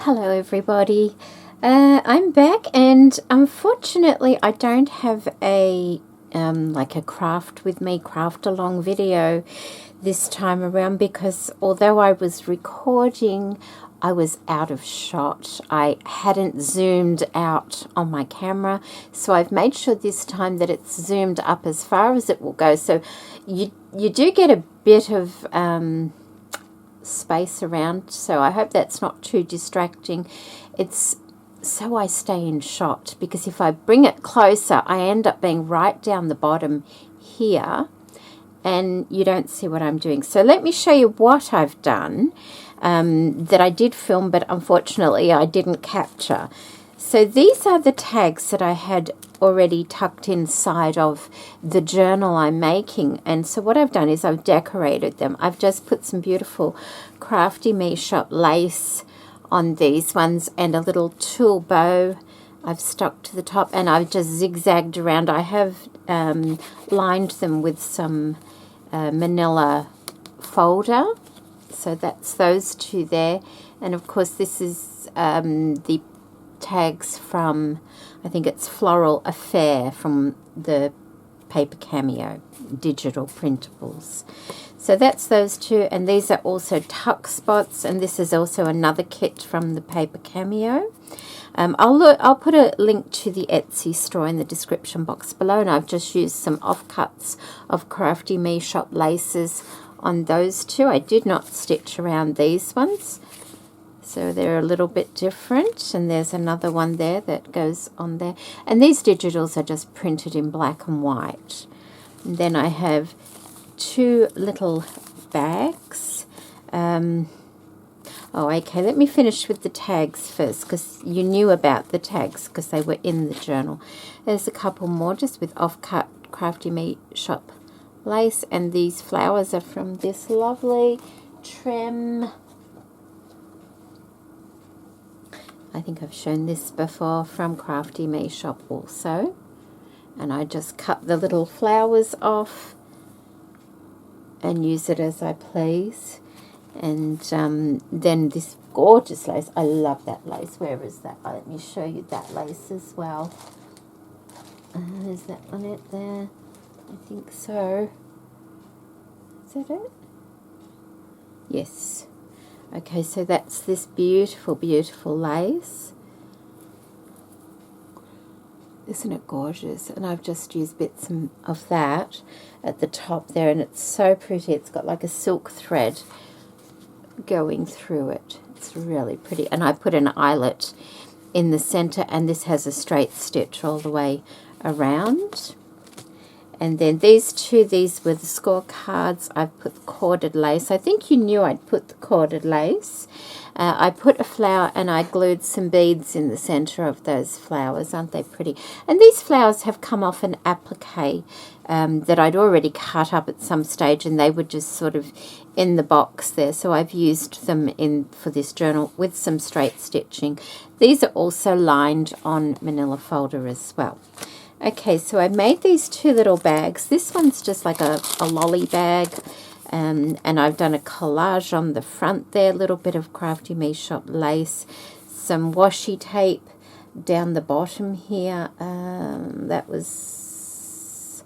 Hello everybody, I'm back, and unfortunately I don't have a like a craft with me craft along video this time around, because although I was recording, I was out of shot. I hadn't zoomed out on my camera, so I've made sure this time that it's zoomed up as far as it will go, so you do get a bit of space around, so I hope that's not too distracting. It's so I stay in shot, because if I bring it closer I end up being right down the bottom here and you don't see what I'm doing. So let me show you what I've done that I did film, but unfortunately I didn't capture. So these are the tags that I had already tucked inside of the journal I'm making, and so what I've done is I've decorated them. I've just put some beautiful Crafty Me Shop lace on these ones and a little tulle bow I've stuck to the top, and I've just zigzagged around. I have lined them with some manila folder, so that's those two there, and of course this is the tags from, I think it's Floral Affair, from the Paper Cameo digital printables. So that's those two, and these are also tuck spots, and this is also another kit from the Paper Cameo. I'll put a link to the Etsy store in the description box below, and I've just used some offcuts of Crafty Me Shop laces on those two. I did not stitch around these ones, so they're a little bit different, and there's another one there that goes on there, and these digitals are just printed in black and white. And then I have two little bags. Oh, okay, let me finish with the tags first, because you knew about the tags because they were in the journal. There's a couple more just with offcut Crafty Me Shop lace, and these flowers are from this lovely trim. I think I've shown this before, from Crafty Me Shop also. And I just cut the little flowers off and use it as I please. And then this gorgeous lace. I love that lace. Where is that? Let me show you that lace as well. Is that on it there? I think so. Is that it? Yes. Okay, so that's this beautiful, beautiful lace. Isn't it gorgeous? And I've just used bits of that at the top there, and it's so pretty. It's got like a silk thread going through it. It's really pretty. And I put an eyelet in the center, and this has a straight stitch all the way around. And then these two, these were the scorecards. I've put the corded lace. I think you knew I'd put the corded lace. I put a flower, and I glued some beads in the center of those flowers. Aren't they pretty? And these flowers have come off an applique that I'd already cut up at some stage, and they were just sort of in the box there. So I've used them in for this journal with some straight stitching. These are also lined on manila folder as well. Okay, so I made these two little bags. This one's just like a lolly bag, and I've done a collage on the front there, a little bit of Crafty Me Shop lace, some washi tape down the bottom here. That was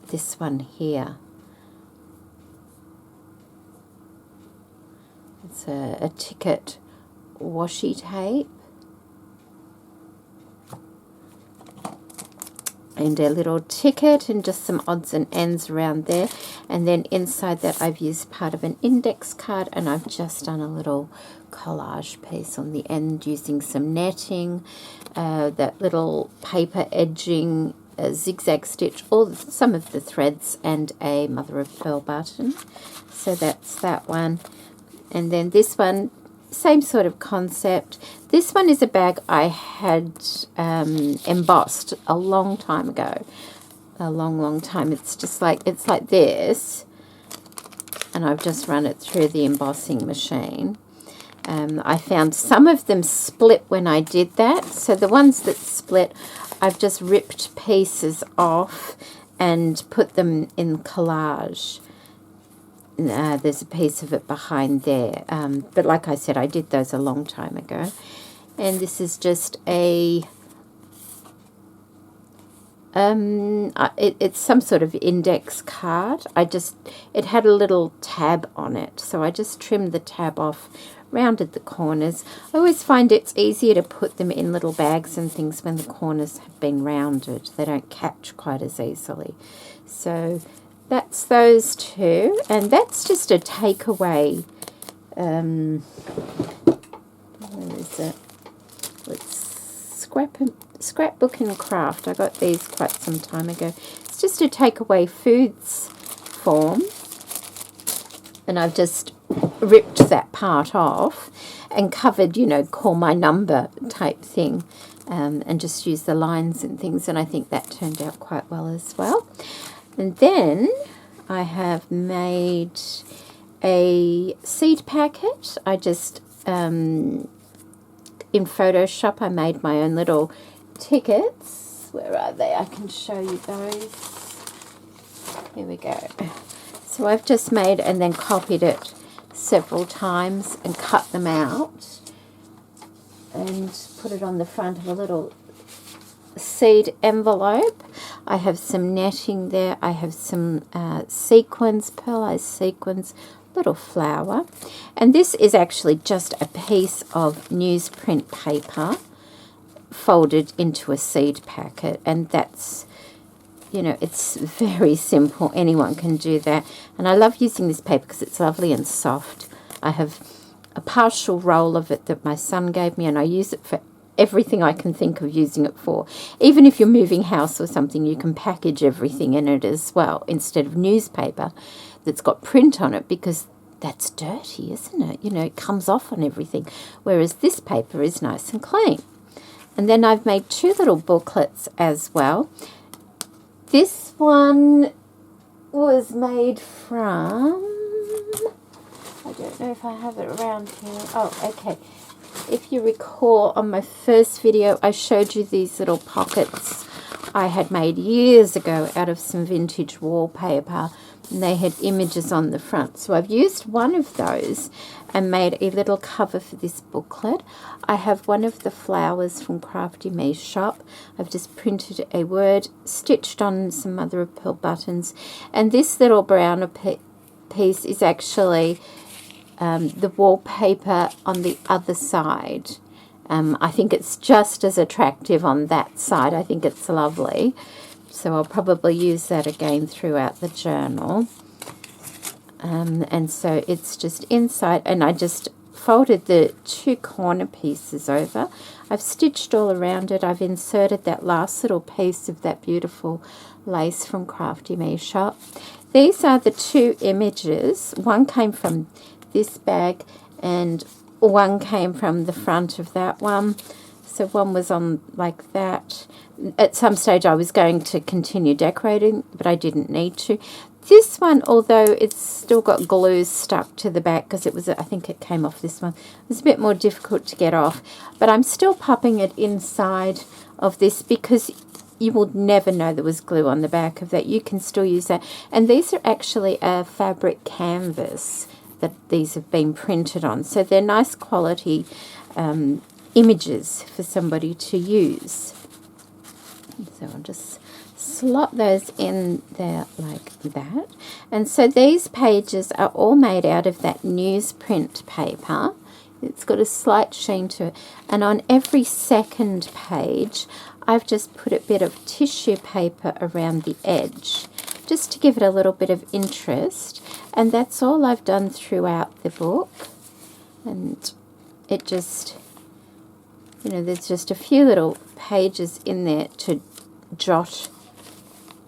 this one here. It's a ticket washi tape. And a little ticket, and just some odds and ends around there. And then inside that I've used part of an index card, and I've just done a little collage piece on the end using some netting, that little paper edging, a zigzag stitch, some of the threads, and a mother of pearl button. So that's that one. And then this one, same sort of concept. This one is a bag I had embossed a long time ago. A long time. It's just like, it's like this. And I've just run it through the embossing machine. I found some of them split when I did that. So the ones that split, I've just ripped pieces off and put them in collage. there's a piece of it behind there. But like I said, I did those a long time ago. And this is just a... it's some sort of index card. It had a little tab on it, so I just trimmed the tab off, rounded the corners. I always find it's easier to put them in little bags and things when the corners have been rounded. They don't catch quite as easily. So that's those two, and that's just a takeaway. Where is it? Let's Scrapbook and Craft. I got these quite some time ago. It's just a takeaway foods form, and I've just ripped that part off and covered, you know, call my number type thing, and just use the lines and things, and I think that turned out quite well as well. And then I have made a seed packet. I just in Photoshop, I made my own little tickets. Where are they? I can show you those. Here we go. So I've just made and then copied it several times and cut them out and put it on the front of a little seed envelope. I have some netting there. I have some sequins, pearlized sequins, little flower, and this is actually just a piece of newsprint paper folded into a seed packet, and that's, you know, it's very simple. Anyone can do that, and I love using this paper because it's lovely and soft. I have a partial roll of it that my son gave me, and I use it for everything I can think of using it for. Even if you're moving house or something, you can package everything in it as well, instead of newspaper that's got print on it, because that's dirty, isn't it? You know, it comes off on everything, whereas this paper is nice and clean. And then I've made two little booklets as well. This one was made from, I don't know if I have it around here. Oh, okay. If you recall, on my first video, I showed you these little pockets I had made years ago out of some vintage wallpaper, and they had images on the front. So I've used one of those and made a little cover for this booklet. I have one of the flowers from Crafty Me's shop. I've just printed a word, stitched on some mother of pearl buttons, and this little brown piece is actually the wallpaper on the other side. I think it's just as attractive on that side. I think it's lovely. So I'll probably use that again throughout the journal. And so it's just inside, and I just folded the two corner pieces over. I've stitched all around it. I've inserted that last little piece of that beautiful lace from Crafty Me's shop. These are the two images. One came from this bag and one came from the front of that one. So one was on like that. At some stage I was going to continue decorating, but I didn't need to. This one, although it's still got glue stuck to the back, because it was, I think it came off this one, it was a bit more difficult to get off, but I'm still popping it inside of this because you will never know there was glue on the back of that. You can still use that. And these are actually a fabric canvas that these have been printed on, so they're nice quality images for somebody to use. So I'll just slot those in there like that. And so these pages are all made out of that newsprint paper. It's got a slight sheen to it, and on every second page I've just put a bit of tissue paper around the edge just to give it a little bit of interest, and that's all I've done throughout the book. And it just, you know, there's just a few little pages in there to jot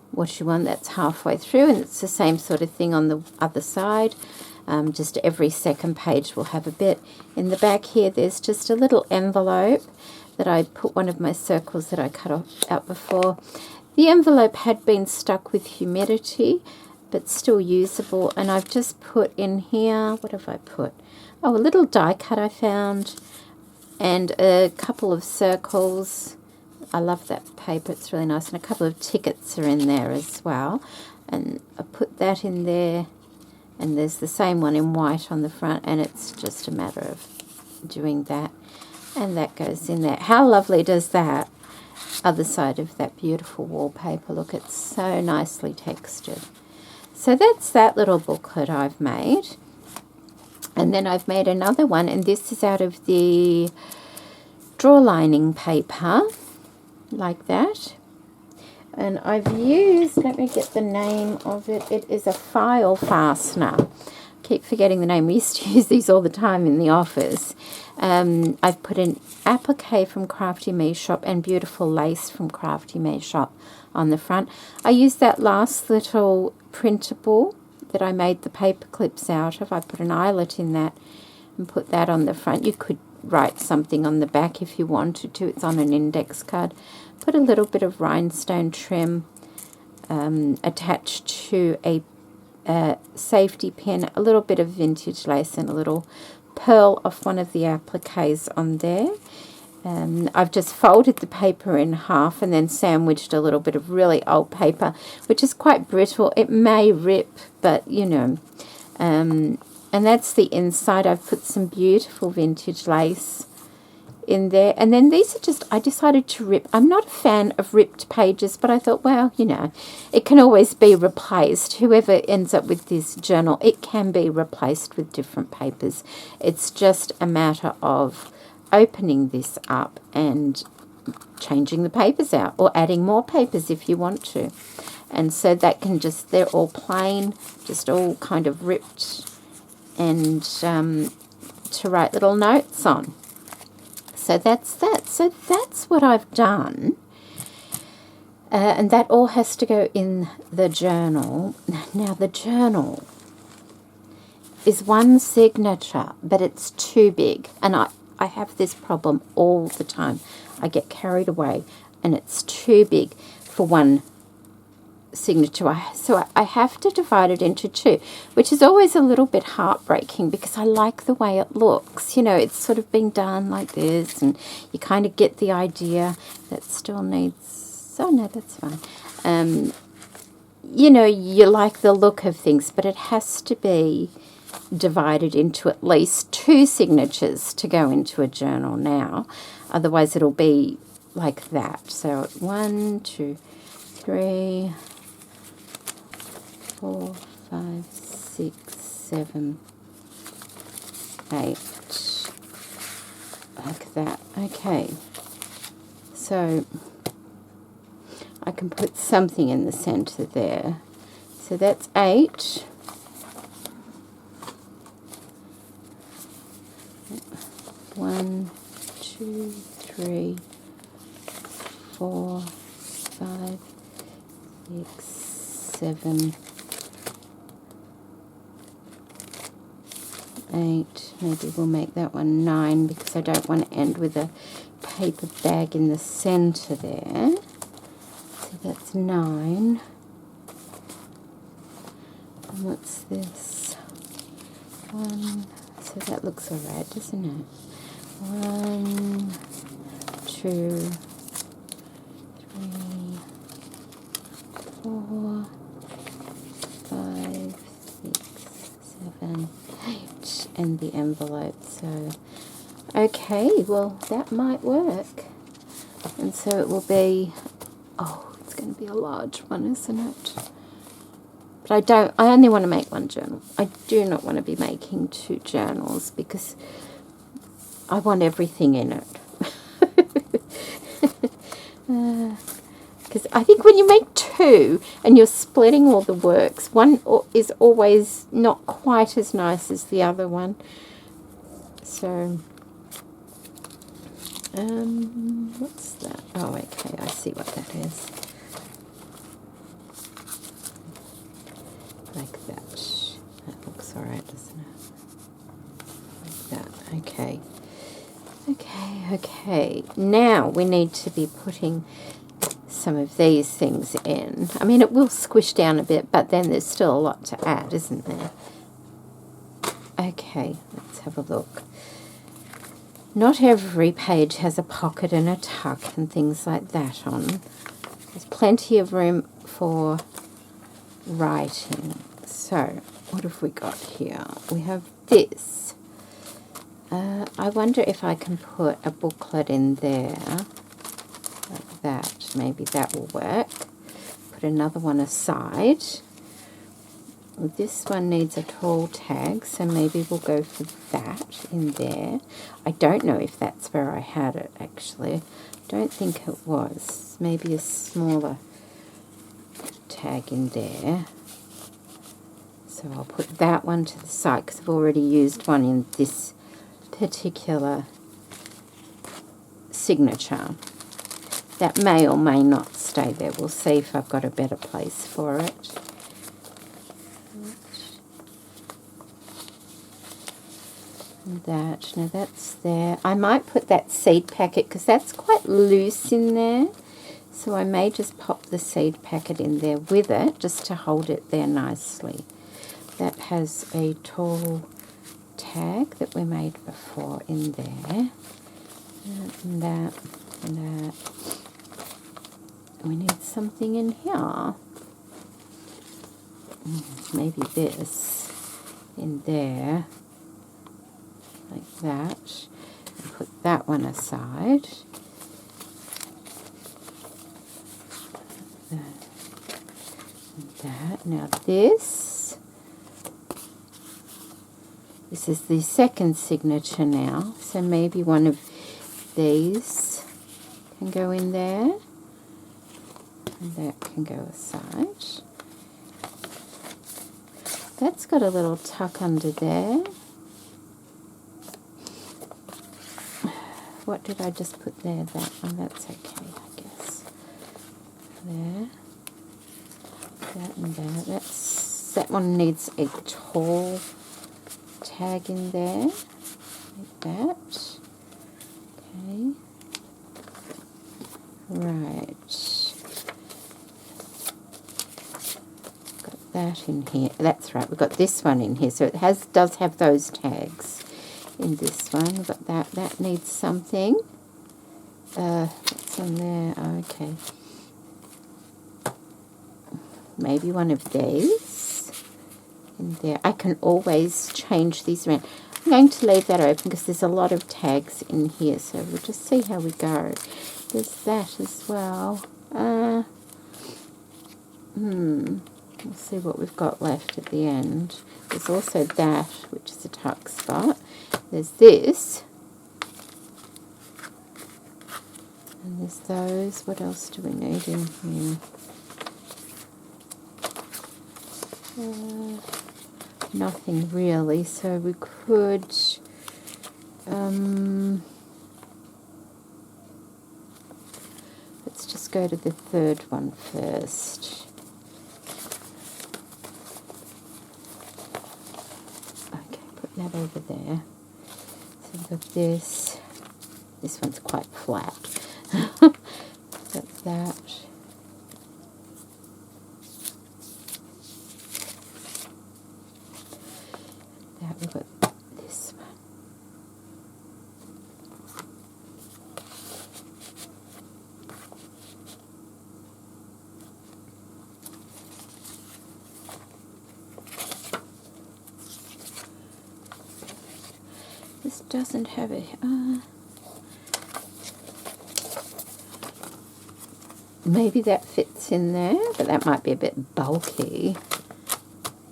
what you want. That's halfway through, and it's the same sort of thing on the other side. Just every second page will have a bit. In the back here there's just a little envelope that I put one of my circles that I cut out before. The envelope had been stuck with humidity, but still usable, and I've just put in here, what have I put? Oh, a little die cut I found, and a couple of circles. I love that paper, it's really nice, and a couple of tickets are in there as well. And I put that in there And there's the same one in white on the front, and it's just a matter of doing that. And that goes in there. How lovely does that other side of that beautiful wallpaper look? It's so nicely textured. So that's that little booklet I've made. And then I've made another one, and this is out of the drawer lining paper, like that. And I've used, let me get the name of it, it is a file fastener. Keep forgetting the name. We used to use these all the time in the office. I've put an applique from Crafty Me Shop and beautiful lace from Crafty Me Shop on the front. I used that last little printable that I made the paper clips out of. I put an eyelet in that and put that on the front. You could write something on the back if you wanted to. It's on an index card. Put a little bit of rhinestone trim attached to a safety pin, a little bit of vintage lace and a little pearl off one of the appliques on there. I've just folded the paper in half and then sandwiched a little bit of really old paper, which is quite brittle. It may rip, but you know. And that's the inside. I've put some beautiful vintage lace in there. And then these are just, I decided to rip. I'm not a fan of ripped pages, but I thought, well, you know, it can always be replaced. Whoever ends up with this journal, it can be replaced with different papers. It's just a matter of opening this up and changing the papers out, or adding more papers if you want to. And so that can just, they're all plain, just all kind of ripped, and to write little notes on. So that's that. So that's what I've done. And that all has to go in the journal. Now the journal is one signature, but it's too big. And I have this problem all the time. I get carried away and it's too big for one signature. So I have to divide it into two, which is always a little bit heartbreaking because I like the way it looks. You know, it's sort of being done like this, and you kind of get the idea. That still needs, oh no, that's fine. You know, you like the look of things, but it has to be divided into at least two signatures to go into a journal now. Otherwise it'll be like that. So 1, 2, 3, 4, 5, 6, 7, 8, like that. Okay, so I can put something in the center there. So that's 8. One, 2, 3, 4, 5, 6, 7, 8. Maybe we'll make that one 9 because I don't want to end with a paper bag in the center there. So that's 9. And what's this? 1. So that looks alright, doesn't it? 1, 2, 3, 4, 5, 6, 7, 8, and the envelope. So, okay, well, that might work. And so it will be, oh, it's going to be a large one, isn't it? But I only want to make one journal. I do not want to be making 2 journals because I want everything in it. Because I think when you make 2 and you're splitting all the works, one is always not quite as nice as the other one. So, what's that? Oh, okay, I see what that is. Like that. That looks alright, doesn't it? Like that. Okay. Okay. Now we need to be putting some of these things in. I mean, it will squish down a bit, but then there's still a lot to add, isn't there? Okay, let's have a look. Not every page has a pocket and a tuck and things like that on. There's plenty of room for writing. So what have we got here? We have this. I wonder if I can put a booklet in there, like that. Maybe that will work. Put another one aside. This one needs a tall tag, so maybe we'll go for that in there. I don't know if that's where I had it, actually. Don't think it was. Maybe a smaller tag in there. So I'll put that one to the side because I've already used one in this particular signature. That may or may not stay there. We'll see if I've got a better place for it. And that, now that's there. I might put that seed packet because that's quite loose in there. So I may just pop the seed packet in there with it just to hold it there nicely. That has a tall tag that we made before in there. And that, and that. We need something in here. Maybe this in there. Like that. And put that one aside. That. Now this is the second signature now, so maybe one of these can go in there, and that can go aside. That's got a little tuck under there. What did I just put there? That one, that's okay, I guess. There. That and that one needs a tall tag in there, like that. Okay. Right. Got that in here. That's right. We've got this one in here, so it does have those tags in this one. We've got that. That needs something. What's on there? Oh, okay. Maybe one of these in there. I can always change these around. I'm going to leave that open because there's a lot of tags in here, so we'll just see how we go. There's that as well. We'll see what we've got left at the end. There's also that, which is a tuck spot. There's this. And there's those. What else do we need in here? Nothing really, so we could let's just go to the third one first. Okay, put that over there. So we've got this. This one's quite flat. Got that. We've got this one. This doesn't have a... maybe that fits in there, but that might be a bit bulky.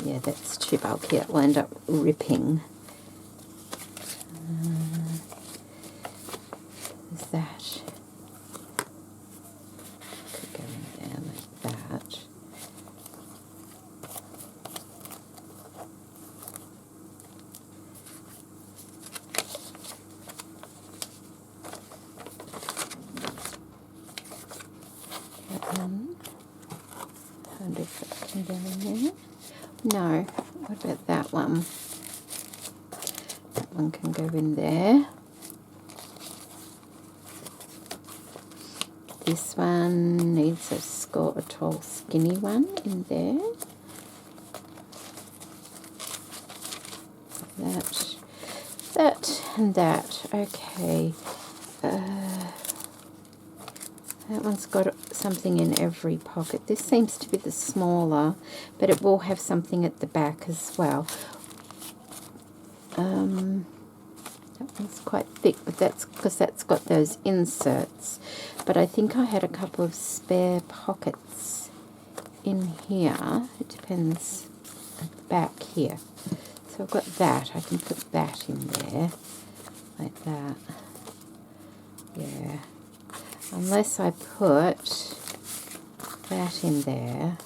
Yeah, that's too bulky. It will end up ripping. There's that. Could go in there like that. That one. I wonder if that can go in there. No, what about that one? That one can go in there. This one needs a tall skinny one in there. That and that. Okay. That one's got something in every pocket. This seems to be the smaller, but it will have something at the back as well. That one's quite thick, but that's because that's got those inserts. But I think I had a couple of spare pockets in here. It depends at the back here. So I've got that. I can put that in there, like that. Yeah. Unless I put that in there,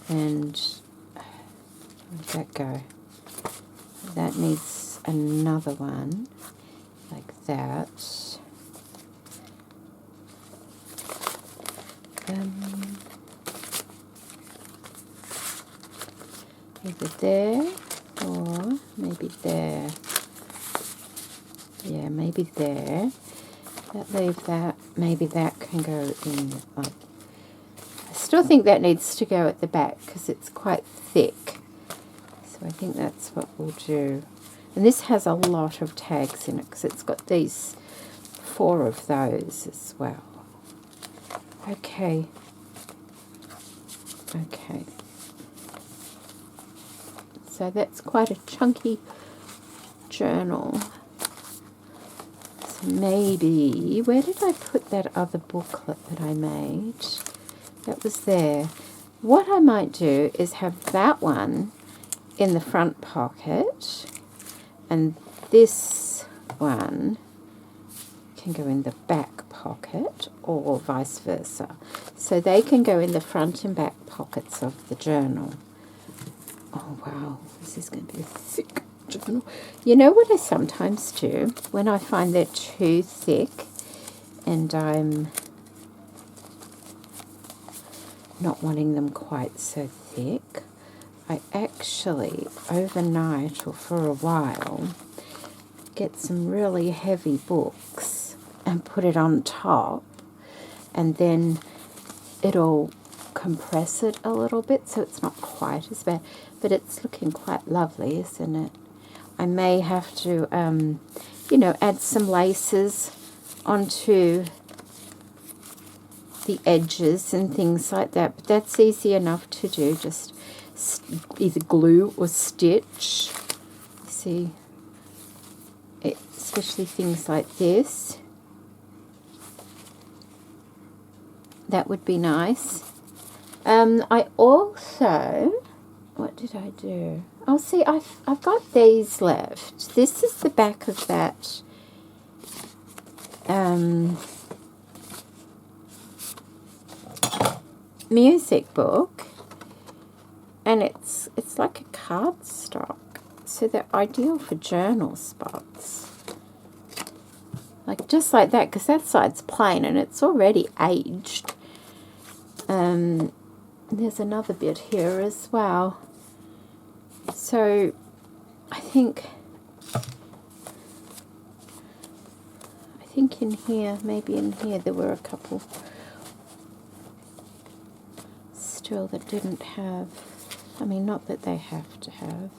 and where'd that go? That needs another one, like that. Either there or maybe there. Yeah, maybe there. Leave that. Maybe that can go in. Like, I still think that needs to go at the back because it's quite thick. So I think that's what we'll do. And this has a lot of tags in it because it's got these 4 of those as well. Okay. Okay. So that's quite a chunky journal. So maybe, where did I put that other booklet that I made? That was there. What I might do is have that one in the front pocket, and this one can go in the back pocket, or vice versa. So they can go in the front and back pockets of the journal. Oh wow, this is going to be a thick journal. You know what I sometimes do when I find they're too thick and I'm not wanting them quite so thick? I actually, overnight or for a while, get some really heavy books and put it on top, and then it'll compress it a little bit so it's not quite as bad, but it's looking quite lovely, isn't it? I may have to, you know, add some laces onto the edges and things like that, but that's easy enough to do, just either glue or stitch. See, especially things like this, that would be nice. I also, what did I do? Oh, see, I've got these left. This is the back of that music book, and it's like a cardstock, so they're ideal for journal spots, like just like that, because that side's plain and it's already aged. There's another bit here as well, so I think in here, maybe in here, there were a couple still that didn't have, I mean, not that they have to have.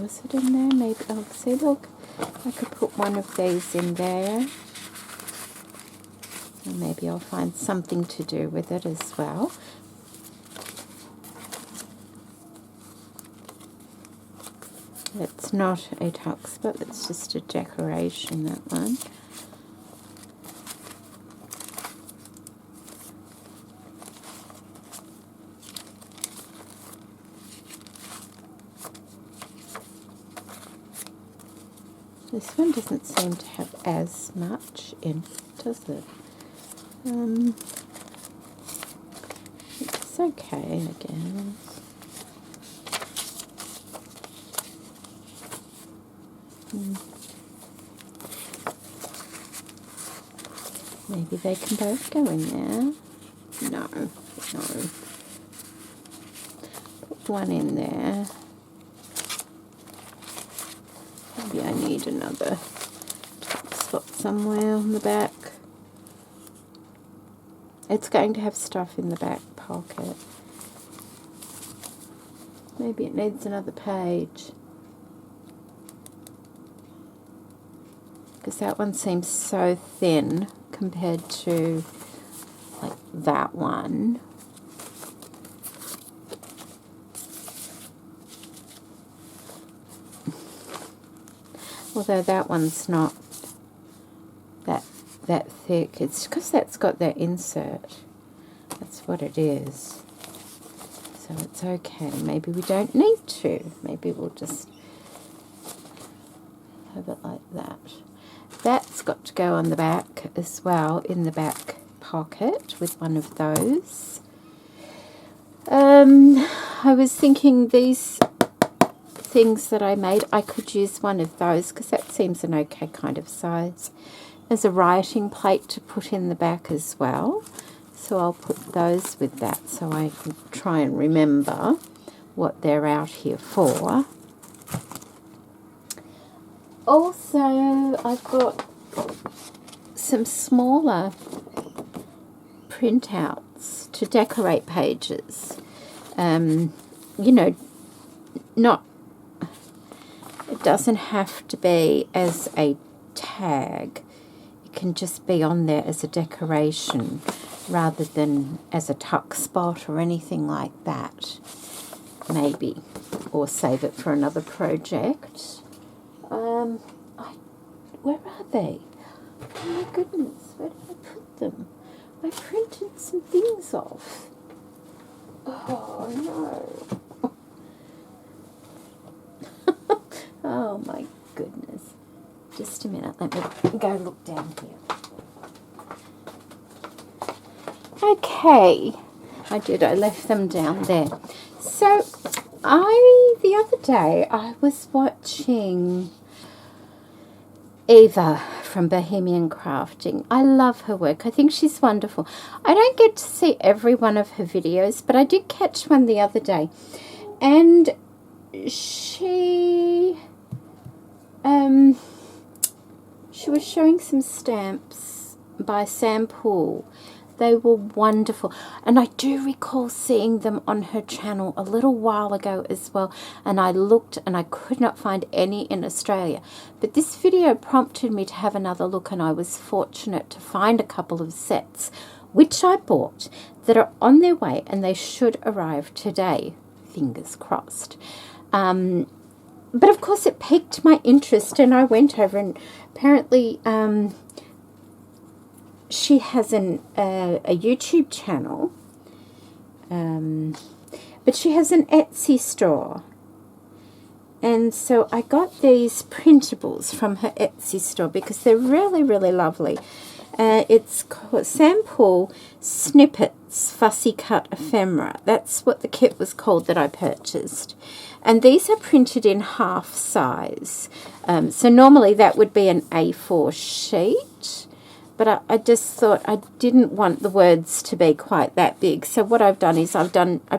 Was it in there? Maybe, oh, see, look, I could put one of these in there. And maybe I'll find something to do with it as well. It's not a tuck spot, it's just a decoration, that one. This one doesn't seem to have as much in it, does it? It's okay, again. Maybe they can both go in there. No. Put one in there. Maybe I need another top spot somewhere on the back. It's going to have stuff in the back pocket. Maybe it needs another page. because that one seems so thin compared to like that one. Although that one's not that thick. It's because that's got that insert. That's what it is. So it's okay. Maybe we don't need to. Maybe we'll just have it like that. That's got to go on the back as well, in the back pocket with one of those. I was thinking these things that I made, I could use one of those because that seems an okay kind of size as a writing plate to put in the back as well. So I'll put those with that so I can try and remember what they're out here for. Also, I've got some smaller printouts to decorate pages. You know, not, it doesn't have to be as a tag. It can just be on there as a decoration rather than as a tuck spot or anything like that. Maybe. Or save it for another project. Where are they? Oh my goodness, where did I put them? I printed some things off. Oh no. Oh my goodness. Just a minute, let me go look down here. Okay, I left them down there. So, the other day, I was watching Eva from Bohemian Crafting. I love her work. I think she's wonderful. I don't get to see every one of her videos, but I did catch one the other day. And she was showing some stamps by Sam Poole. They were wonderful, and I do recall seeing them on her channel a little while ago as well, and I looked and I could not find any in Australia. But this video prompted me to have another look, and I was fortunate to find a couple of sets, which I bought, that are on their way, and they should arrive today, fingers crossed. But of course it piqued my interest, and I went over, and apparently she has a YouTube channel, but she has an Etsy store. And so I got these printables from her Etsy store because they're really, really lovely. It's called Sam Poole Snippets Fussy Cut Ephemera. That's what the kit was called that I purchased. And these are printed in half size. So normally that would be an A4 sheet. But I just thought I didn't want the words to be quite that big. So what I've done is I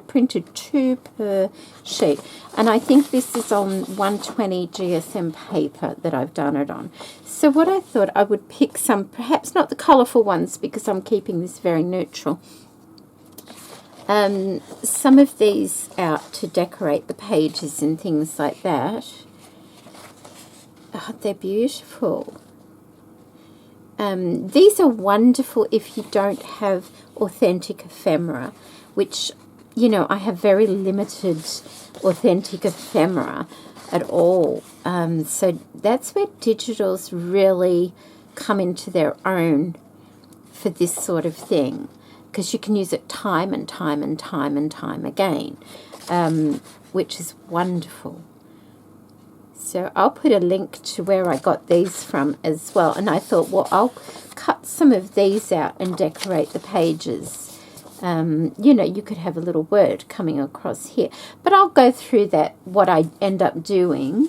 printed 2 per sheet. And I think this is on 120 GSM paper that I've done it on. So what I thought, I would pick some, perhaps not the colourful ones because I'm keeping this very neutral. Some of these out to decorate the pages and things like that. Oh, they're beautiful. These are wonderful if you don't have authentic ephemera, which, you know, I have very limited authentic ephemera at all. So that's where digitals really come into their own for this sort of thing, because you can use it time and time and time and time again, which is wonderful. So I'll put a link to where I got these from as well. And I thought, well, I'll cut some of these out and decorate the pages. You know, you could have a little word coming across here. But I'll go through that, what I end up doing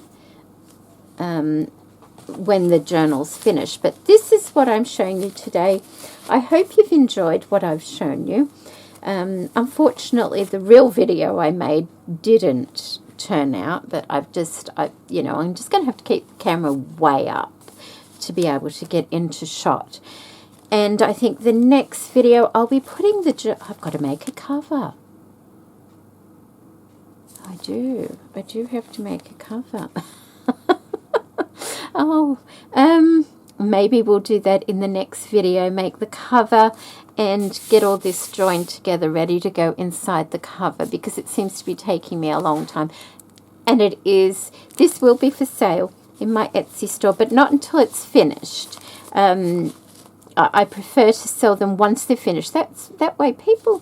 when the journal's finished. But this is what I'm showing you today. I hope you've enjoyed what I've shown you. Unfortunately, the real video I made didn't turn out, but I'm just going to have to keep the camera way up to be able to get into shot. And I think the next video I'll be putting I've got to make a cover. I do have to make a cover. Oh, maybe we'll do that in the next video, make the cover and get all this joined together ready to go inside the cover, because it seems to be taking me a long time. And it is, this will be for sale in my Etsy store, but not until it's finished. I prefer to sell them once they're finished. That way people,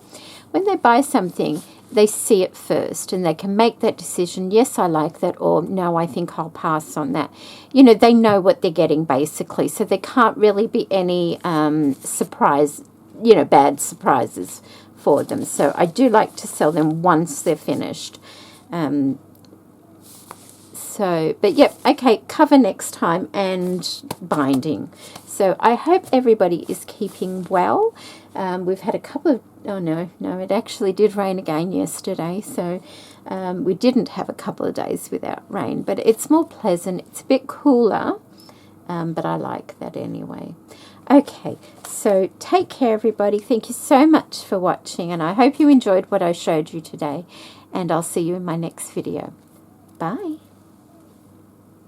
when they buy something, they see it first and they can make that decision. Yes, I like that, or no, I think I'll pass on that. You know, they know what they're getting basically, so there can't really be any surprise, you know, bad surprises for them. So I do like to sell them once they're finished. But yep, okay, cover next time and binding. So I hope everybody is keeping well. We've had a couple of, oh no, it actually did rain again yesterday. So we didn't have a couple of days without rain, but it's more pleasant. It's a bit cooler, but I like that anyway. Okay, so take care, everybody. Thank you so much for watching, and I hope you enjoyed what I showed you today, and I'll see you in my next video. Bye.